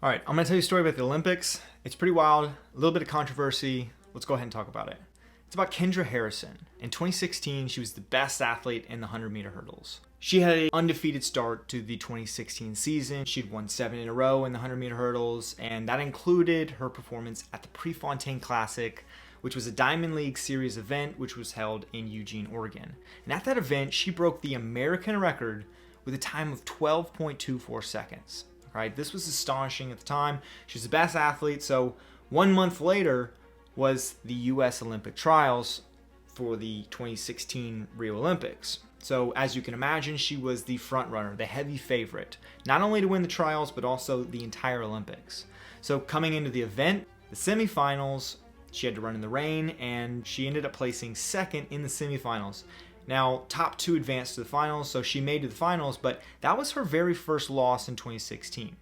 All right, I'm going to tell you a story about the Olympics. It's pretty wild, a little bit of controversy. Let's go ahead and talk about it. It's about Kendra Harrison. In 2016, she was the best athlete in the 100-meter hurdles. She had an undefeated start to the 2016 season. She'd won 7 in a row in the 100-meter hurdles, and that included her performance at the Prefontaine Classic, which was a Diamond League Series event which was held in Eugene, Oregon. And at that event, she broke the American record with a time of 12.24 seconds. Right? This was astonishing at the time. She was the best athlete. So 1 month later was the US Olympic trials for the 2016 Rio Olympics. So as you can imagine, she was the front runner, the heavy favorite, not only to win the trials, but also the entire Olympics. So coming into the event, the semifinals, she had to run in the rain, and she ended up placing second in the semifinals. Now, top 2 advanced to the finals, so she made to the finals, but that was her very first loss in 2016.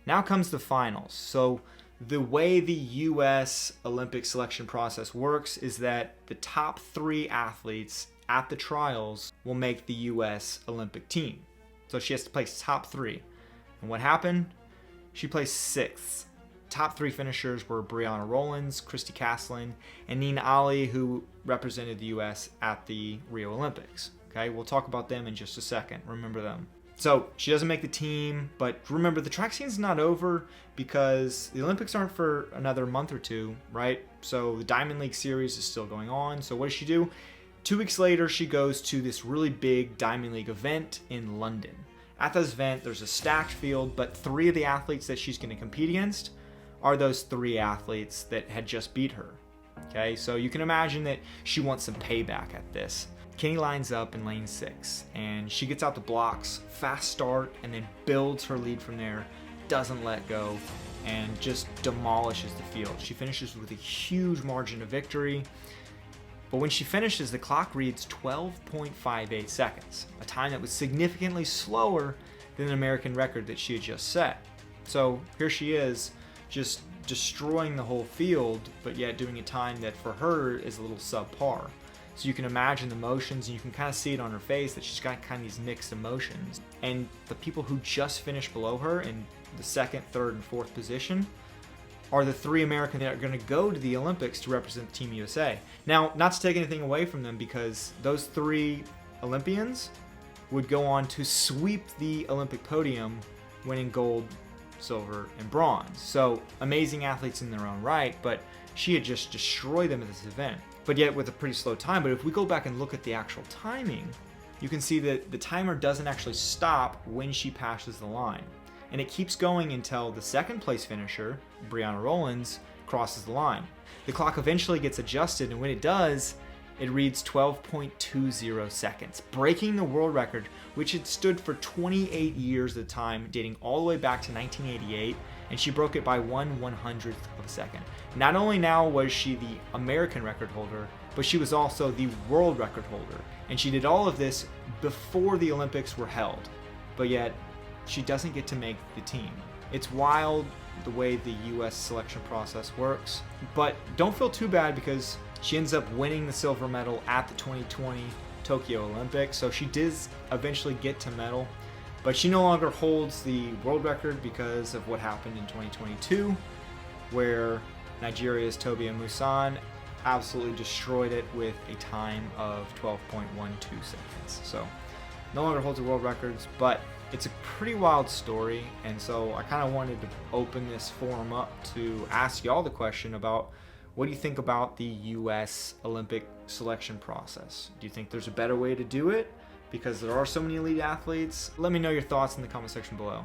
Now comes the finals. So the way the US Olympic selection process works is that the top 3 athletes at the trials will make the US Olympic team. So she has to place top 3. And what happened? She placed 6th. Top 3 finishers were Brianna Rollins, Kristi Castlin, and Nia Ali, who represented the US at the Rio Olympics. Okay, we'll talk about them in just a second. Remember them. So she doesn't make the team, but remember, the track scene's not over because the Olympics aren't for another month or 2, right? So the Diamond League Series is still going on. So what does she do? 2 weeks later, she goes to this really big Diamond League event in London. At this event, there's a stacked field, but 3 of the athletes that she's going to compete against are those 3 athletes that had just beat her. Okay, so you can imagine that she wants some payback at this. Keni lines up in lane 6, and she gets out the blocks, fast start, and then builds her lead from there, doesn't let go, and just demolishes the field. She finishes with a huge margin of victory, but when she finishes, the clock reads 12.58 seconds, a time that was significantly slower than the American record that she had just set. So here she is, just destroying the whole field, but yet doing a time that for her is a little subpar. So you can imagine the emotions, and you can kind of see it on her face that she's got kind of these mixed emotions. And the people who just finished below her in the 2nd, 3rd, and 4th position are the 3 Americans that are going to go to the Olympics to represent Team USA. Now, not to take anything away from them, because those 3 Olympians would go on to sweep the Olympic podium, winning gold, silver, and bronze. So amazing athletes in their own right, but she had just destroyed them at this event, but yet with a pretty slow time. But if we go back and look at the actual timing, you can see that the timer doesn't actually stop when she passes the line, and it keeps going until the 2nd place finisher, Brianna Rollins, crosses the line. The clock eventually gets adjusted, and when it does, it reads 12.20 seconds, breaking the world record, which had stood for 28 years at the time, dating all the way back to 1988, and she broke it by 1/100th of a second. Not only now was she the American record holder, but she was also the world record holder, and she did all of this before the Olympics were held, but yet she doesn't get to make the team. It's wild the way the US selection process works, but don't feel too bad because she ends up winning the silver medal at the 2020 Tokyo Olympics, so she did eventually get to medal, but she no longer holds the world record because of what happened in 2022, where Nigeria's Tobi Amusan absolutely destroyed it with a time of 12.12 seconds. So no longer holds the world records, but it's a pretty wild story, and so I kind of wanted to open this forum up to ask y'all the question about, what do you think about the US Olympic selection process? Do you think there's a better way to do it? Because there are so many elite athletes. Let me know your thoughts in the comment section below.